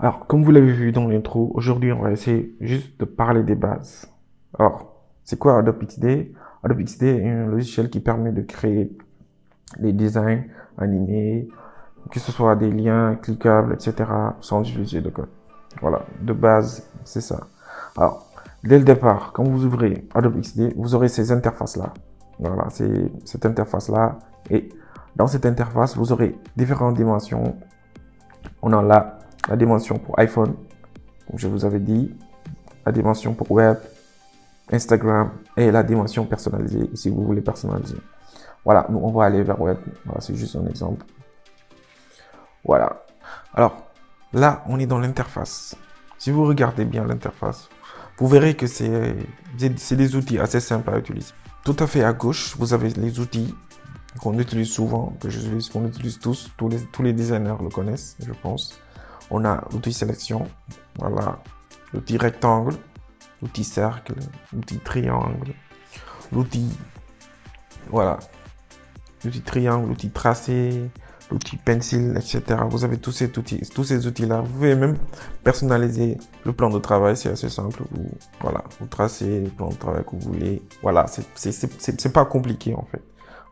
Alors, comme vous l'avez vu dans l'intro, aujourd'hui, on va essayer juste de parler des bases. Alors, c'est quoi Adobe XD? Adobe XD est un logiciel qui permet de créer des designs animés, que ce soit des liens cliquables, etc., sans utiliser de code. Voilà, de base, c'est ça. Alors, dès le départ, quand vous ouvrez Adobe XD, vous aurez ces interfaces-là. Voilà, c'est cette interface-là. Et dans cette interface, vous aurez différentes dimensions. On a là la dimension pour iPhone, comme je vous avais dit, la dimension pour web, Instagram et la dimension personnalisée, si vous voulez personnaliser. Voilà, nous on va aller vers web. Voilà, c'est juste un exemple. Voilà. Alors, là, on est dans l'interface. Si vous regardez bien l'interface, vous verrez que c'est des outils assez simples à utiliser. Tout à fait à gauche, vous avez les outils qu'on utilise souvent, qu'on utilise tous les designers le connaissent, je pense. On a l'outil sélection, voilà, l'outil rectangle, l'outil cercle, l'outil triangle, l'outil, voilà, l'outil triangle, l'outil tracé, l'outil pencil, etc. Vous avez tous ces outils-là. Vous pouvez même personnaliser le plan de travail, c'est assez simple. Voilà, vous tracez le plan de travail que vous voulez. Voilà, c'est pas compliqué en fait.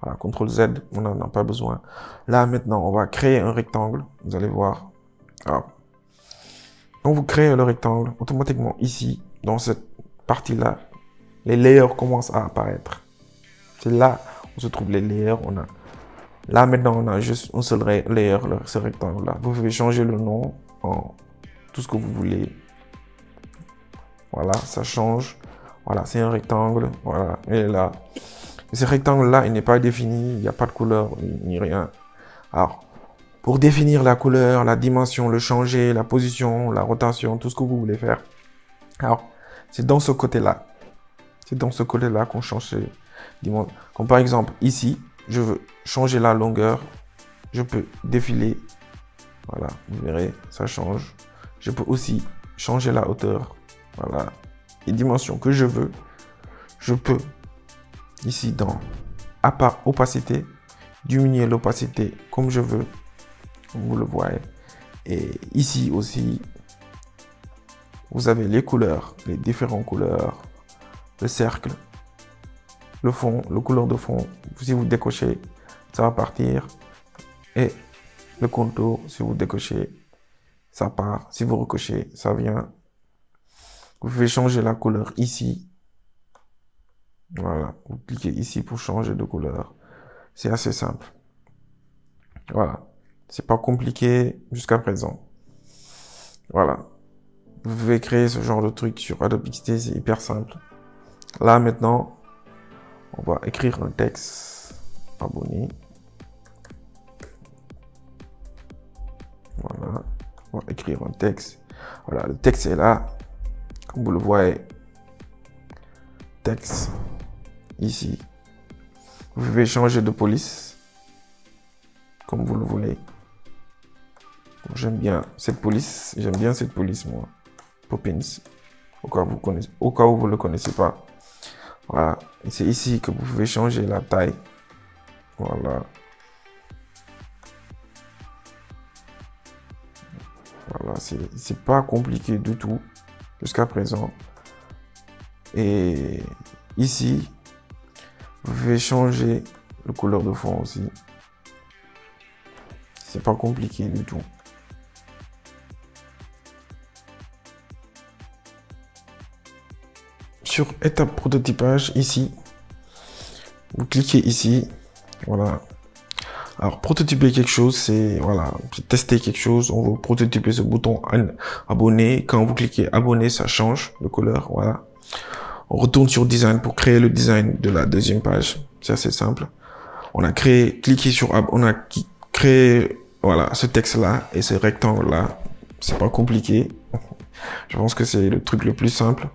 Voilà, CTRL Z, on n'en a pas besoin. Là, maintenant, on va créer un rectangle. Vous allez voir. Alors, quand vous créez le rectangle, automatiquement, ici, dans cette partie-là, les layers commencent à apparaître. C'est là où se trouvent les layers. Là, maintenant, on a juste un seul layer, ce rectangle-là. Vous pouvez changer le nom en tout ce que vous voulez. Voilà, ça change. Voilà, c'est un rectangle. Voilà, et là. Ce rectangle-là, il n'est pas défini, il n'y a pas de couleur, ni rien. Alors, pour définir la couleur, la dimension, le changer, la position, la rotation, tout ce que vous voulez faire. Alors, c'est dans ce côté-là. C'est dans ce côté-là qu'on change ces dimensions. Comme par exemple, ici, je veux changer la longueur. Je peux défiler. Voilà, vous verrez, ça change. Je peux aussi changer la hauteur. Voilà, les dimensions que je veux. Je peux ici dans opacité, diminuer l'opacité comme je veux, comme vous le voyez. Et ici aussi, vous avez les couleurs, les différentes couleurs, le cercle, le fond, le couleur de fond. Si vous décochez, ça va partir. Et le contour, si vous décochez, ça part. Si vous recochez, ça vient. Vous pouvez changer la couleur ici. Voilà, vous cliquez ici pour changer de couleur. C'est assez simple. Voilà, c'est pas compliqué jusqu'à présent. Voilà, vous pouvez créer ce genre de truc sur Adobe XD, c'est hyper simple. Là maintenant, on va écrire un texte. Abonné. Voilà, on va écrire un texte. Voilà, le texte est là. Comme vous le voyez, texte ici. Vous pouvez changer de police comme vous le voulez. J'aime bien cette police. J'aime bien cette police, moi. Poppins. Au cas où vous ne le connaissez pas. Voilà. Et c'est ici que vous pouvez changer la taille. Voilà. Voilà. C'est pas compliqué du tout jusqu'à présent. Et ici, vous pouvez changer le couleur de fond aussi. C'est pas compliqué du tout. Sur étape prototypage, ici, vous cliquez ici. Voilà. Alors, prototyper quelque chose, c'est voilà, tester quelque chose. On veut prototyper ce bouton abonner. Quand vous cliquez abonner, ça change de couleur. Voilà. On retourne sur design pour créer le design de la deuxième page. C'est assez simple. On a créé, voilà, ce texte-là et ce rectangle-là. C'est pas compliqué. Je pense que c'est le truc le plus simple.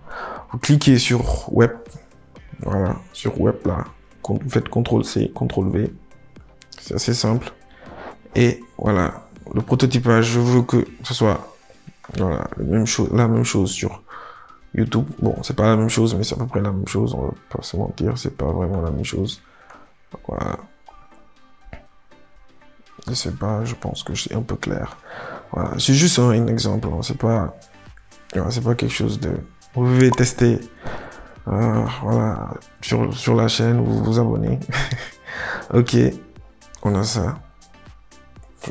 Vous cliquez sur web. Voilà, sur web là. Vous faites CTRL-C, CTRL-V. C'est assez simple. Et voilà, le prototypage, je veux que ce soit voilà, la même chose sur YouTube. Bon, c'est pas la même chose, mais c'est à peu près la même chose. On va pas se mentir, c'est pas vraiment la même chose. Voilà. Je sais pas, je pense que c'est un peu clair. Voilà, c'est juste un exemple, hein. C'est pas quelque chose de... Vous pouvez tester, voilà, sur la chaîne, vous vous abonnez. Ok, on a ça.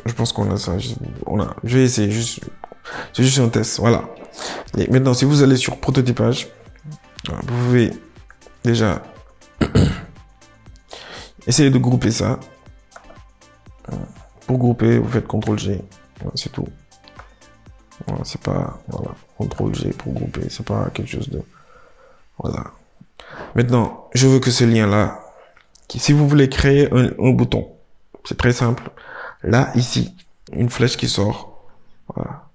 Je pense qu'on a ça. Je vais essayer, c'est juste un test, voilà. Et maintenant, si vous allez sur prototypage, vous pouvez déjà essayer de grouper ça. Pour grouper, vous faites CTRL-G, voilà, c'est tout. Voilà, c'est pas, voilà, CTRL-G pour grouper, c'est pas quelque chose de... Voilà. Maintenant, je veux que ce lien-là, si vous voulez créer un bouton, c'est très simple. Là, ici, une flèche qui sort. Voilà.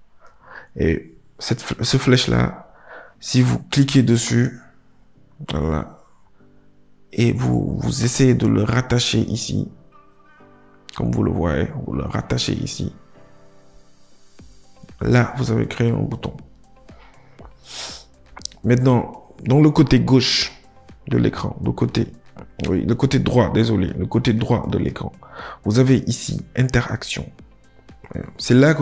Et ce flèche-là, si vous cliquez dessus, voilà, et vous essayez de le rattacher ici, comme vous le voyez, vous le rattachez ici. Là, vous avez créé un bouton. Maintenant, dans le côté gauche de l'écran, le côté droit, désolé, le côté droit de l'écran, vous avez ici interaction. C'est là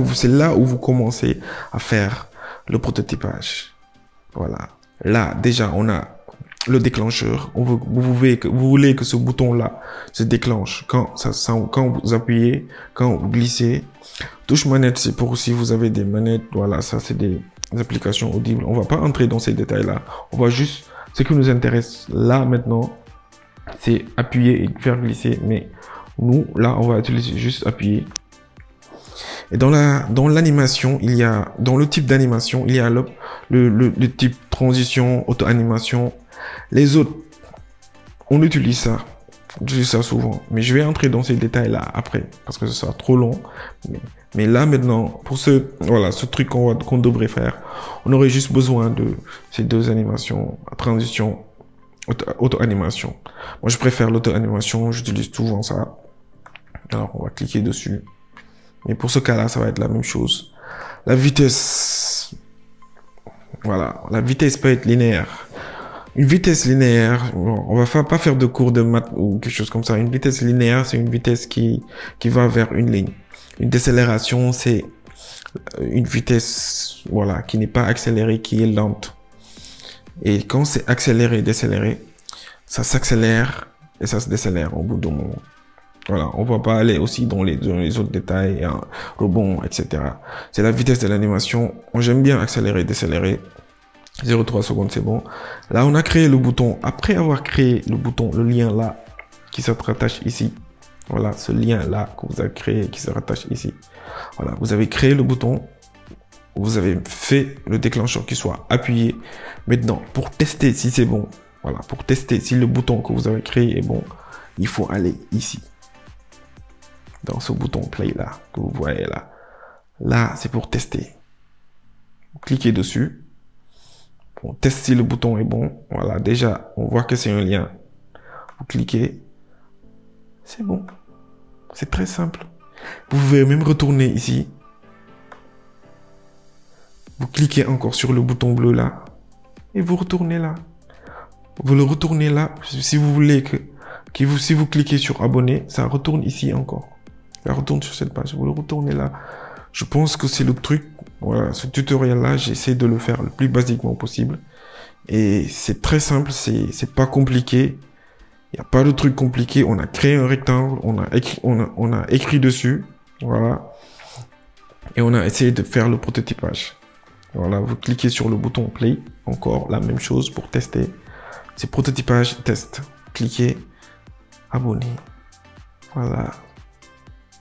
où vous commencez à faire le prototypage. Voilà. Là, déjà, on a le déclencheur. Vous voulez que ce bouton-là se déclenche quand vous appuyez, quand vous glissez. Touche manette, c'est pour si vous avez des manettes. Voilà, ça, c'est des applications audibles. On va pas entrer dans ces détails-là. On va juste, ce qui nous intéresse là, maintenant, c'est appuyer et faire glisser. Mais nous, là, on va utiliser juste appuyer. Et dans l'animation, dans le type d'animation, il y a le type transition, auto-animation. Les autres, on utilise ça souvent. Mais je vais entrer dans ces détails-là après, parce que ce sera trop long. Mais là, maintenant, pour ce truc qu'on devrait faire, on aurait juste besoin de ces deux animations, transition, auto-animation. Moi, je préfère l'auto-animation, j'utilise souvent ça. Alors, on va cliquer dessus. Mais pour ce cas-là, ça va être la même chose. La vitesse, voilà, la vitesse peut être linéaire. Une vitesse linéaire, bon, on va pas faire de cours de maths ou quelque chose comme ça. Une vitesse linéaire, c'est une vitesse qui va vers une ligne. Une décélération, c'est une vitesse, voilà, qui n'est pas accélérée, qui est lente. Et quand c'est accéléré, décéléré, ça s'accélère et ça se décélère au bout d'un moment. Voilà, on va pas aller aussi dans les autres détails, hein, rebond, etc. C'est la vitesse de l'animation. J'aime bien accélérer, décélérer. 0,3 secondes, c'est bon. Là, on a créé le bouton. Après avoir créé le bouton, le lien là, qui se rattache ici. Voilà, ce lien là que vous avez créé, qui se rattache ici. Voilà, vous avez créé le bouton. Vous avez fait le déclencheur qui soit appuyé. Maintenant, pour tester si c'est bon, voilà, pour tester si le bouton que vous avez créé est bon, il faut aller ici. Dans ce bouton play là, que vous voyez là. Là, c'est pour tester. Vous cliquez dessus. Pour tester si le bouton est bon. Voilà, déjà, on voit que c'est un lien. Vous cliquez. C'est bon. C'est très simple. Vous pouvez même retourner ici. Vous cliquez encore sur le bouton bleu là. Et vous retournez là. Vous le retournez là. Si vous voulez si vous cliquez sur abonner, ça retourne ici encore. Ça retourne sur cette page. Vous le retournez là. Je pense que c'est le truc. Voilà, ce tutoriel-là, j'essaie de le faire le plus basiquement possible. Et c'est très simple, c'est pas compliqué. Il n'y a pas de truc compliqué. On a créé un rectangle, on a écrit dessus. Voilà. Et on a essayé de faire le prototypage. Voilà, vous cliquez sur le bouton play. Encore la même chose pour tester. C'est prototypage, test. Cliquez, abonner. Voilà.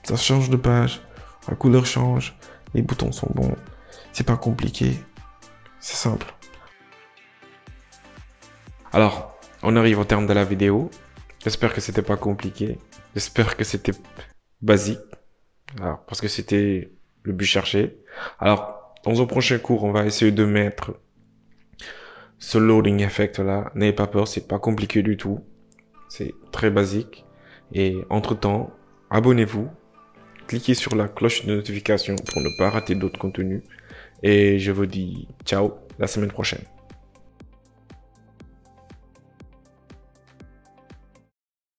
Ça change de page. La couleur change. Les boutons sont bons. C'est pas compliqué. C'est simple. Alors, on arrive au terme de la vidéo. J'espère que c'était pas compliqué. J'espère que c'était basique. Alors, parce que c'était le but cherché. Alors, dans un prochain cours, on va essayer de mettre ce loading effect là. N'ayez pas peur, c'est pas compliqué du tout. C'est très basique. Et entre-temps, abonnez-vous. Cliquez sur la cloche de notification pour ne pas rater d'autres contenus. Et je vous dis ciao, la semaine prochaine.